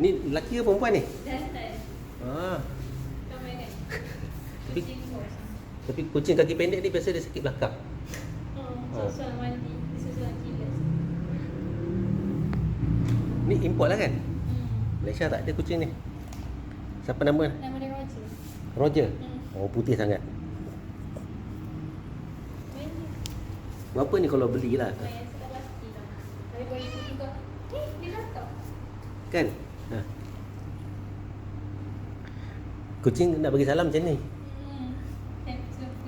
Ni lelaki ke perempuan ni? Jantan. Ah. Kau main kan? Tapi- Kucing bos. Tapi kucing kaki pendek ni biasa dia sakit belakang. Susul mandi. Susul kilas. Ni import lah kan? Malaysia tak ada kucing ni. Siapa nama? Nama dia Roger. Roger. Hmm. Oh, putih sangat. Main ni. Berapa ni kalau belilah? Main sudah pasti lah. Tapi boleh kucing kau. Dia datang. Kan? Ha. Kucing nak bagi salam macam ni.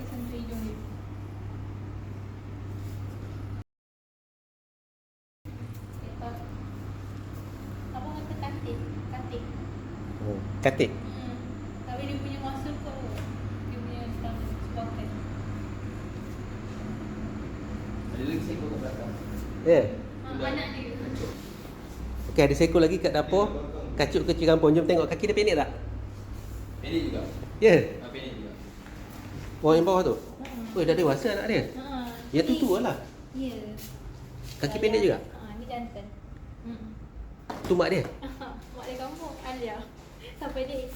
Sentuh hidung dia. Apa kata katik? Katik. Oh, katik. Tapi dia punya muscle kot. Dia punya sebabkan. Ada lagi seekor kat belakang. Ya. Yeah. Anak dia. Okey, ada seekor lagi kat dapur. Kacuk kecil kampung. Jom tengok kaki dia pendek tak? Pendek juga. Ya. Yeah. Pendek juga. Oh, yang bawah tu. Oh, dah dewasa anak dia. Yang tu tua lah. Ya. Kaki pendek juga. Ni jantan. Tu mak dia. Mak dia kampung. Alia. Sampai dia.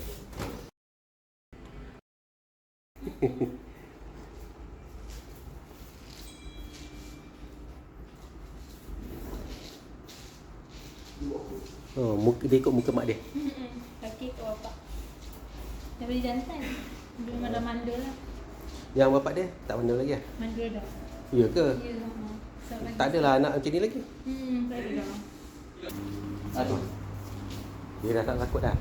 Oh, muka dia ikut muka mak dia. Kaki ke bapak. Daripada jantan. Belum ada mandul lah. Yang bapak dia tak mandul lagi lah. Mandul dah. Ya ke? Ya. Tak adalah anak macam ni lagi. Tak ada dah. Aduh. Dia dah tak takut dah.